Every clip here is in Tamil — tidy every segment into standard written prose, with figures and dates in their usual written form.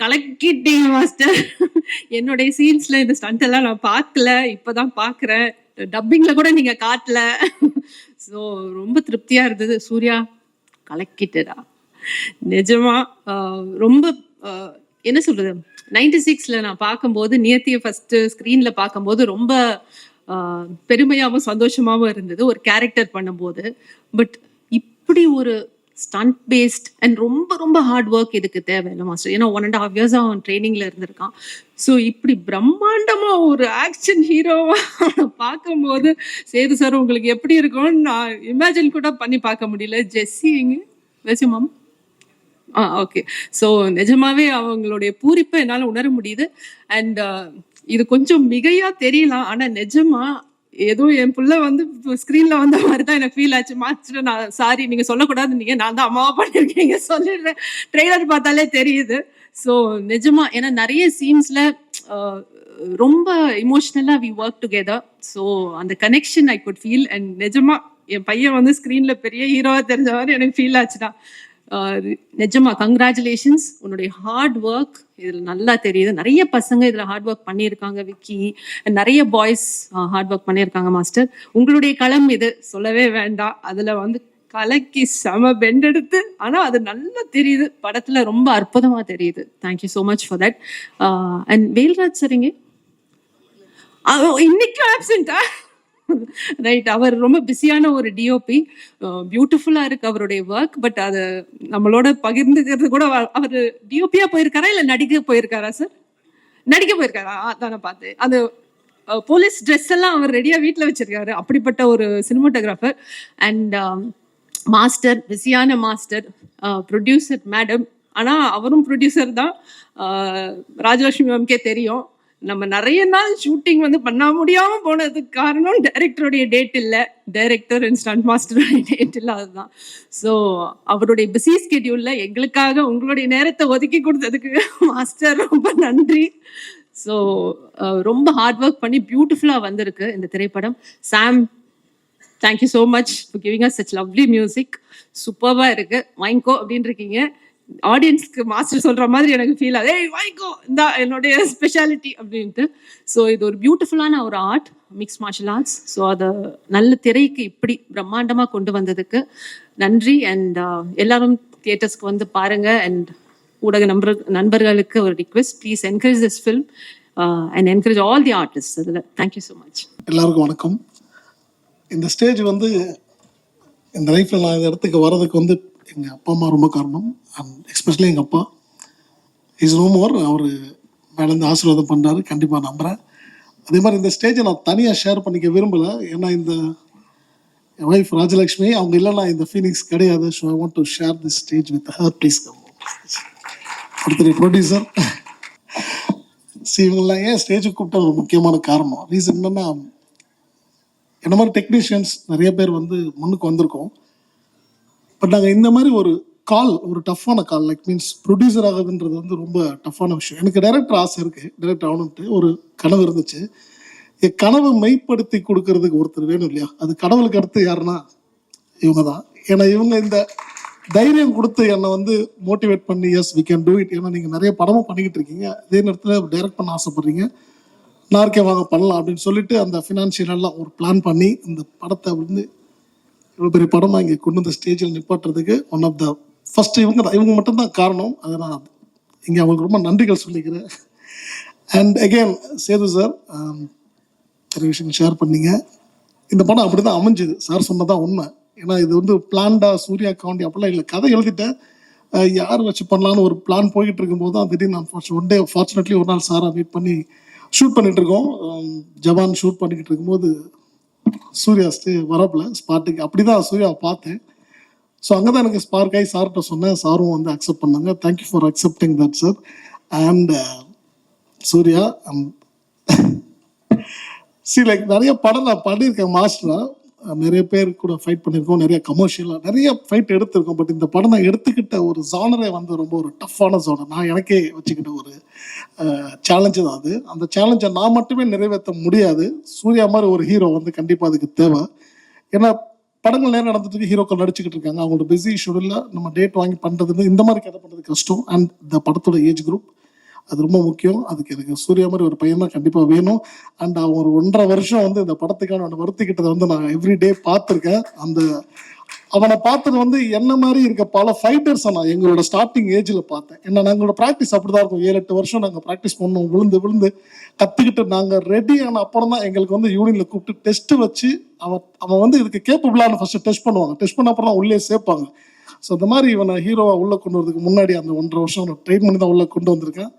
கலக்கிட்டீங்க மாஸ்டர். என்னுடைய சீன்ஸ்ல இந்த ஸ்டண்ட் எல்லாம் நான் பார்க்கல, இப்பதான் பார்க்கிறேன். டப்பிங்ல கூட நீங்க காட்டல. ஸோ ரொம்ப திருப்தியா இருந்தது. சூர்யா கலக்கிட்டடா நிஜமா. ரொம்ப என்ன சொல்றது, 96ல நான் பார்க்கும்போது நியத்திய ஃபர்ஸ்ட் ஸ்க்ரீன்ல பார்க்கும்போது ரொம்ப பெருமையாகவும் சந்தோஷமாகவும் இருந்தது ஒரு கேரக்டர் பண்ணும்போது. பட் இப்படி ஒரு ஸ்டண்ட் பேஸ்ட் அண்ட் ரொம்ப ரொம்ப ஹார்ட் ஒர்க் இதுக்கு தேவையில்லை மாஸ்டர். ஏன்னா 1.5 years அவன் ட்ரைனிங்ல இருந்திருக்கான். ஸோ இப்படி பிரம்மாண்டமா ஒரு ஆக்ஷன் ஹீரோவா பார்க்கும்போது சேது சார் உங்களுக்கு எப்படி இருக்கும்னு நான் இமேஜின் கூட பண்ணி பார்க்க முடியல. ஜெஸ்ஸிங்க வெசுமாம் ஓகே. ஸோ நிஜமாவே அவங்களுடைய பூரிப்பை என்னால் உணர முடியுது. அண்ட் இது கொஞ்சம் மிகையா தெரியலாம், ஆனா நிஜமா ஏதோ என் புள்ள வந்து ஸ்கிரீன்ல வந்த மாதிரி தான் எனக்கு ஃபீல் ஆச்சு மாஸ்டர். நான் சாரி, நீங்க சொல்லக்கூடாது, நீங்க நான் தான் அம்மாவா பண்ணிருக்கீங்க சொல்லிடுறேன். ட்ரெய்லர் பார்த்தாலே தெரியுது. ஸோ நிஜமா ஏன்னா நிறைய சீன்ஸ்ல ரொம்ப இமோஷனலா வி ஒர்க் டுகெதர். ஸோ அந்த connection I could feel. And நிஜமா என் பையன் வந்து ஸ்கிரீன்ல பெரிய ஹீரோவா தெரிஞ்ச மாதிரி எனக்கு ஃபீல் ஆச்சுடா. நிஜமா கங்க்ராச்சுலேஷன்ஸ். உன்னுடைய ஹார்ட் ஒர்க் இதுல நல்லா தெரியுது. நிறைய பசங்க இதுல ஹார்ட் ஒர்க் பண்ணியிருக்காங்க, விக்கி, நிறைய பாய்ஸ் ஹார்ட் ஒர்க் பண்ணியிருக்காங்க மாஸ்டர். உங்களுடைய களம் இது, சொல்லவே வேண்டாம். அதுல வந்து கலக்கி செம பெண்ட் எடுத்து, ஆனா அது நல்லா தெரியுது படத்துல, ரொம்ப அற்புதமா தெரியுது. Thank you so much for that. And Velraj சரிங்க இன்னைக்கும் ஆப்சென்டா? ரைட், அவர் ரொம்ப பிஸியான ஒரு டிஓபி. பியூட்டிஃபுல்லா இருக்கு அவருடைய ஒர்க். பட் அது நம்மளோட பகிர்ந்துக்கிறது கூட. அவர் டிஓபியா போயிருக்காரா இல்ல நடிக்க போயிருக்காரா சார்? நடிக்க போயிருக்காரா? தானே பார்த்தேன். அந்த போலீஸ் ட்ரெஸ் எல்லாம் அவர் ரெடியா வீட்டுல வச்சிருக்காரு. அப்படிப்பட்ட ஒரு சினிமாட்டோகிராஃபர். அண்ட் மாஸ்டர், பிஸியான மாஸ்டர், ப்ரொடியூசர் மேடம். ஆனா அவரும் ப்ரொடியூசர் தான். ராஜலட்சுமி மேம்கே தெரியும், நம்ம நிறைய நாள் ஷூட்டிங் வந்து பண்ண முடியாம போனதுக்கு காரணம் டைரக்டருடைய டேட் இல்லை, டைரக்டர் அண்ட் ஸ்டண்ட் மாஸ்டருடைய டேட் இல்லை, அதுதான். ஸோ அவருடைய பிஸி ஸ்கெடியூல்ல எங்களுக்காக உங்களுடைய நேரத்தை ஒதுக்கி கொடுத்ததுக்கு மாஸ்டர் ரொம்ப நன்றி. ஸோ ரொம்ப ஹார்ட் ஒர்க் பண்ணி பியூட்டிஃபுல்லா வந்திருக்கு இந்த திரைப்படம். Sam, thank you so much for giving us such lovely music. சூப்பர்வா இருக்கு, வாங்கிக்கோ அப்படின்னு இருக்கீங்க. ஆடியன்ஸ்க்கு மாஸ்டர் சொல்ற மாதிரி எனக்கு ஃபீல் ஆகுது, ஏய் வாங்கிக்கோ, இந்த என்னுடைய ஸ்பெஷாலிட்டி அப்படின்ட்டு. ஸோ இது ஒரு பியூட்டிஃபுல்லான ஒரு art, mix martial arts. So அதை நல்ல திரைக்கு இப்படி பிரம்மாண்டமா கொண்டு வந்ததுக்கு நன்றி. அண்ட் எல்லாரும் தியேட்டர்ஸ்க்கு வந்து பாருங்க. அண்ட் ஊடக நண்பர்களுக்கு ஒரு request, please encourage this film and encourage all the artist. அதில் தேங்க்யூ ஸோ மச். எல்லாருக்கும் வணக்கம். இந்த ஸ்டேஜ் வந்து இந்த லைஃப்ல நான் இந்த இடத்துக்கு வர்றதுக்கு வந்து எங்கள் அப்பா அம்மா ரொம்ப காரணம். அண்ட் எஸ்பெஷலி எங்கள் அப்பா இஸ் நோ மோர். அவர் மேலேருந்து ஆசீர்வாதம் பண்ணுறாரு, கண்டிப்பாக நம்புகிறேன். அதே மாதிரி இந்த ஸ்டேஜை நான் தனியாக ஷேர் பண்ணிக்க விரும்பலை. ஏன்னா இந்த என் ஒய்ஃப் ராஜலக்ஷ்மி அவங்க இல்லைன்னா இந்த ஃபீலிங்ஸ் கிடையாது. So I want to share this stage with her. Please come. ஒருத்தர் ப்ரொடியூசர். இவங்கெல்லாம் ஏன் ஸ்டேஜுக்கு கூப்பிட்ட ஒரு முக்கியமான காரணம், ரீசன் என்னன்னா, என்ன மாதிரி டெக்னீஷியன்ஸ் நிறைய பேர் வந்து முன்னுக்கு வந்திருக்கோம். பட் நாங்கள் இந்த மாதிரி ஒரு கால், ஒரு டஃப்பான கால், லைக் மீன்ஸ் ப்ரொடியூசர் ஆகுதுன்றது வந்து ரொம்ப டஃப்பான விஷயம். எனக்கு டைரக்டர் ஆசை இருக்குது, டைரக்டர் ஆகணுன்ட்டு ஒரு கனவு இருந்துச்சு. என் கனவை மெய்ப்படுத்தி கொடுக்கறதுக்கு ஒருத்தர் வேணும் இல்லையா? அது கடவுளுக்கு அடுத்து யாருன்னா இவங்க தான். ஏன்னா இவங்க இந்த தைரியம் கொடுத்து என்னை வந்து மோட்டிவேட் பண்ணி, yes we can do it. ஏன்னா நீங்கள் நிறைய படமும் பண்ணிக்கிட்டு இருக்கீங்க, அதே நேரத்தில் டைரக்ட் பண்ண ஆசைப்படுறீங்க, நார்க்கே வாங்க பண்ணலாம் அப்படின்னு சொல்லிட்டு அந்த ஃபினான்ஷியலெல்லாம் ஒரு பிளான் பண்ணி இந்த படத்தை வந்து இவ்வளோ பெரிய படமாக இங்கே கொண்டு வந்த ஸ்டேஜில் நிப்பாட்டுறதுக்கு ஒன் ஆஃப் த ஃபர்ஸ்ட் இவங்க மட்டும்தான் காரணம். அதை நான் இங்கே அவங்களுக்கு ரொம்ப நன்றிகள் சொல்லிக்கிறேன். அண்ட் அகெயின் சேது சார் நிறைய விஷயம் ஷேர் பண்ணீங்க. இந்த படம் அப்படி தான் அமைஞ்சுது, சார் சொன்னதான் உண்மை. ஏன்னா இது வந்து பிளான்டா சூர்யா காண்டி அப்படிலாம் இல்லை. கதை எழுதிட்டேன், யார் வச்சு பண்ணலான்னு ஒரு பிளான் போய்கிட்டு இருக்கும்போது தான் திடீர்னு நான் ஒன் டே ஃபார்ச்சுனேட்லி ஒரு நாள் சாரை மீட் பண்ணி ஷூட் பண்ணிட்டு இருக்கோம். ஜவான் ஷூட் பண்ணிக்கிட்டு இருக்கும்போது சூர்யா வரப்பில் ஸ்பாட்டுக்கு அப்படிதான் சூர்யாவை பார்த்தேன். ஸோ அங்கே தான் எனக்கு ஸ்பார்க் ஆகி சார்கிட்ட சொன்னேன். சாரும் வந்து அக்செப்ட் பண்ணாங்க. Thank you for accepting that sir. And Suriya like நிறைய படம் நான் பண்ணியிருக்கேன் மாஸ்டரா, நிறைய பேர் கூட ஃபைட் பண்ணியிருக்கோம், நிறைய கமர்ஷியலாக நிறைய ஃபைட் எடுத்திருக்கோம். பட் இந்த படம் நான் எடுத்துக்கிட்ட ஒரு ஜானரே வந்து ரொம்ப ஒரு டஃப்பான ஜானர். நான் எனக்கே வச்சுக்கிட்ட ஒரு சேலஞ்சு தான் அது. அந்த சேலஞ்சை நான் மட்டுமே நிறைவேற்ற முடியாது. சூர்யா மாதிரி ஒரு ஹீரோ வந்து கண்டிப்பாக அதுக்கு தேவை. ஏன்னா படங்கள் நேரம் நடந்துட்டு ஹீரோக்கள் நடிச்சுக்கிட்டு இருக்காங்க, அவங்களோட பிஸி ஷெடியூலில் நம்ம டேட் வாங்கி பண்ணுறதுன்னு இந்த மாதிரி கதை பண்ணுறது கஷ்டம். அண்ட் இந்த படத்தோட ஏஜ் குரூப் அது ரொம்ப முக்கியம். அதுக்கு எனக்கு சூர்யா மாதிரி ஒரு பையன் தான் கண்டிப்பாக வேணும். அண்ட் அவன் ஒரு 1.5 வருஷம் வந்து இந்த படத்துக்கான வருத்திக்கிட்டதை வந்து நான் எவ்ரிடே பார்த்துருக்கேன். அந்த அவனை பார்த்தது வந்து என்ன மாதிரி இருக்க பல ஃபைட்டர்ஸை நான் எங்களோட ஸ்டார்டிங் ஏஜில் பார்த்தேன். ஏன்னா நாங்களோட ப்ராக்டிஸ் அப்படிதான் இருக்கும். 7-8 வருஷம் நாங்கள் ப்ராக்டிஸ் பண்ணோம், விழுந்து விழுந்து கற்றுக்கிட்டு நாங்கள் ரெடி ஆன அப்புறம் தான் எங்களுக்கு வந்து யூனியனில் கூப்பிட்டு டெஸ்ட் வச்சு அவன் வந்து இதுக்கு கேப்பபிளான ஃபர்ஸ்ட் டெஸ்ட் பண்ணுவாங்க. டெஸ்ட் பண்ண அப்புறம் தான் உள்ளே சேர்ப்பாங்க. ஸோ இந்த மாதிரி இவனை ஹீரோவாக உள்ளே கொண்டு வரதுக்கு முன்னாடி அந்த 1.5 வருஷம் ட்ரெயின் பண்ணி தான் உள்ளே கொண்டு வந்திருக்கேன்.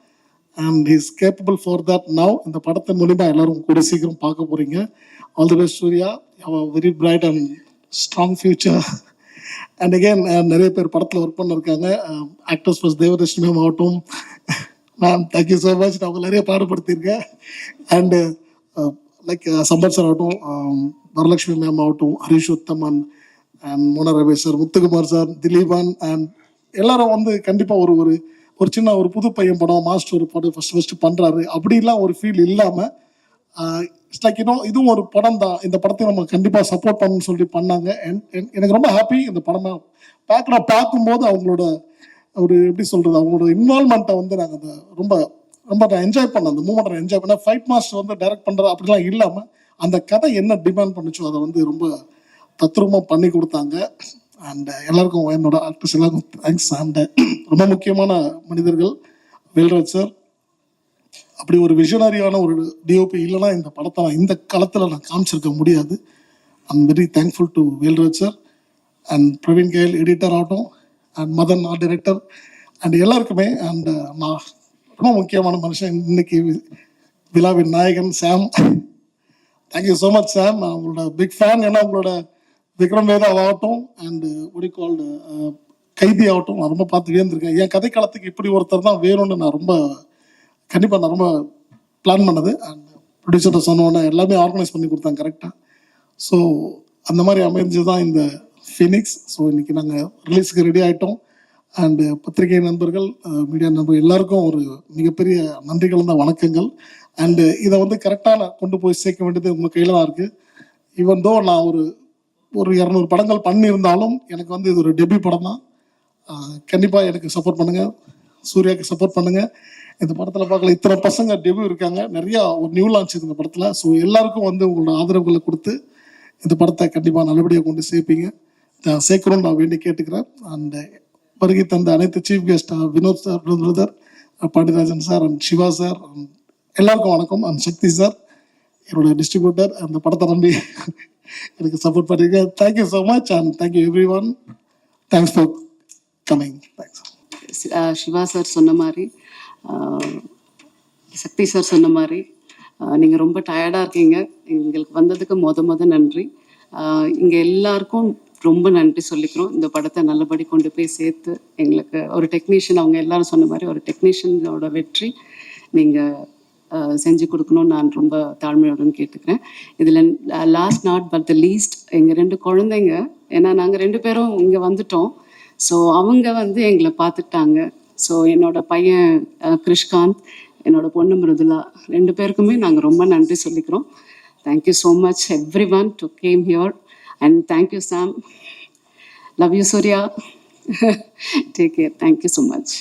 And is capable for that now. இந்த படத்தின் மூலிமா எல்லாரும் கூட சீக்கிரம் பார்க்க போறீங்க. All the best Suriya. Very bright and strong future. And again நிறைய பேர் படத்தில் ஒர்க் பண்ணிருக்காங்க. ஆக்டர்ஸ் ஃபர்ஸ்ட் தேவதர்ஷினி மேம் ஆகட்டும், மேம் தேங்க்யூ ஸோ மச். நான் அவங்க நிறைய பாடுபடுத்தியிருக்கேன். அண்டு லைக் சம்பத் சார் ஆகட்டும், வரலட்சுமி மேம் ஆகட்டும், Harish Uthaman and Mona Ramesh sir, Muthukumar sir, Dileepan and எல்லாரும் வந்து கண்டிப்பாக ஒரு சின்ன ஒரு புது பையன் படம், மாஸ்டர் ஒரு படம் ஃபர்ஸ்ட் பண்ணுறாரு அப்படிலாம் ஒரு ஃபீல் இல்லாமல் இட்ஸ் லைக் இதுவும் ஒரு படம் தான், இந்த படத்தை நம்ம கண்டிப்பாக சப்போர்ட் பண்ணணும்னு சொல்லி பண்ணாங்க. எனக்கு ரொம்ப ஹாப்பி. இந்த படம் பார்க்கும்போது அவங்களோட ஒரு எப்படி சொல்கிறது, அவங்களோட இன்வால்மெண்ட்டை வந்து நாங்கள் அந்த ரொம்ப ரொம்ப நான் என்ஜாய் பண்ணேன். அந்த மூமெண்ட்டை நான் என்ஜாய் பண்ணேன். ஃபைட் மாஸ்டர் வந்து டைரக்ட் பண்ணுறது அப்படிலாம் இல்லாமல் அந்த கதை என்ன டிமாண்ட் பண்ணிச்சோ அதை வந்து ரொம்ப தத்ரூபமாக பண்ணி கொடுத்தாங்க. அண்ட் எல்லாருக்கும் என்னோட ஆர்டிஸ்ட் எல்லாருக்கும் தேங்க்ஸ். அண்ட் ரொம்ப முக்கியமான மனிதர்கள் வேல்ராஜ் சார். அப்படி ஒரு விஷனரியான ஒரு டிஓபி இல்லைன்னா இந்த படத்தை நான் இந்த காலத்தில் நான் காமிச்சிருக்க முடியாது. I'm very thankful to Velraj sir and Praveen K L editor ஆகட்டும், and Madan art director and எல்லாருக்குமே. அண்ட் நான் ரொம்ப முக்கியமான மனுஷன் இன்னைக்கு விழாவின் நாயகன் Sam. Thank you so much Sam. நான் உங்களோட பிக் ஃபேன். ஏன்னா உங்களோட விக்ரம் வேதா ஆகட்டும் அண்டு ஒடிகால்டு கைதி ஆகட்டும் நான் ரொம்ப பார்த்து வேந்திருக்கேன். என் கதை காலத்துக்கு இப்படி ஒருத்தர் தான் வேணும்னு நான் ரொம்ப பிளான் பண்ணது. அண்ட் ப்ரொடியூசர்கிட்ட சொன்னோன்னே எல்லாமே ஆர்கனைஸ் பண்ணி கொடுத்தாங்க கரெக்டாக. ஸோ அந்த மாதிரி அமைஞ்சு தான் இந்த ஃபினிக்ஸ். ஸோ இன்னைக்கு நாங்கள் ரிலீஸுக்கு ரெடி ஆகிட்டோம். அண்டு பத்திரிகை நண்பர்கள், மீடியா நண்பர்கள் எல்லாருக்கும் ஒரு மிகப்பெரிய நன்றிகள் தான், வணக்கங்கள். அண்டு இதை வந்து கரெக்டாக கொண்டு போய் சேர்க்க வேண்டியது உங்கள் கையில் தான் இருக்குது. ஈவன் தோ நான் ஒரு 200 படங்கள் பண்ணியிருந்தாலும் எனக்கு வந்து இது ஒரு டெபியூ படம் தான். கண்டிப்பாக எனக்கு சப்போர்ட் பண்ணுங்கள், சூர்யாவுக்கு சப்போர்ட் பண்ணுங்கள். இந்த படத்தில் பார்க்கல இத்தனை பசங்க டெபியூ இருக்காங்க, நிறையா ஒரு நியூ லான்ச் இந்த படத்தில். ஸோ எல்லாருக்கும் வந்து உங்களோட ஆதரவுகளை கொடுத்து இந்த படத்தை கண்டிப்பாக நல்லபடியாக கொண்டு சேர்க்கணும்னு நான் வேண்டி கேட்டுக்கிறேன். அண்ட் வருகை தந்த அனைத்து chief guest Vinoth sir, brother Pandiarajan sir and Siva sir எல்லாருக்கும் வணக்கம். அண்ட் சக்தி சார் என்னோட டிஸ்ட்ரிபியூட்டர், அந்த படத்தை நம்பி எனக்கு சப்போர்ட் பண்ணிருக்க. Thank you so much and thank you everyone. Thanks for coming. Thanks. Siva sir சொன்ன மாதிரி, சக்தி சார் சொன்ன மாதிரி, நீங்கள் ரொம்ப டயர்டாக இருக்கீங்க. எங்களுக்கு வந்ததுக்கு முத நன்றி. இங்கே எல்லாருக்கும் ரொம்ப நன்றி சொல்லிக்கிறோம். இந்த படத்தை நல்லபடி கொண்டு போய் சேர்த்து எங்களுக்கு ஒரு டெக்னீஷியன், அவங்க எல்லாரும் சொன்ன மாதிரி ஒரு டெக்னீஷியனோட வெற்றி நீங்கள் செஞ்சு கொடுக்கணும்னு நான் ரொம்ப தாழ்மையுடன் கேட்டுக்கிறேன். இதில் last not but the least எங்கள் 2 குழந்தைங்க, ஏன்னா நாங்கள் 2 பேரும் இங்கே வந்துட்டோம். ஸோ அவங்க வந்து எங்களை பார்த்துட்டாங்க. ஸோ என்னோட பையன் கிருஷ்காந்த், என்னோட பொண்ணு மிருதுலா, 2 பேருக்குமே நாங்கள் ரொம்ப நன்றி சொல்லிக்கிறோம். Thank you so much everyone to came here and thank you Sam. Love you Suriya. Take care. Thank you so much.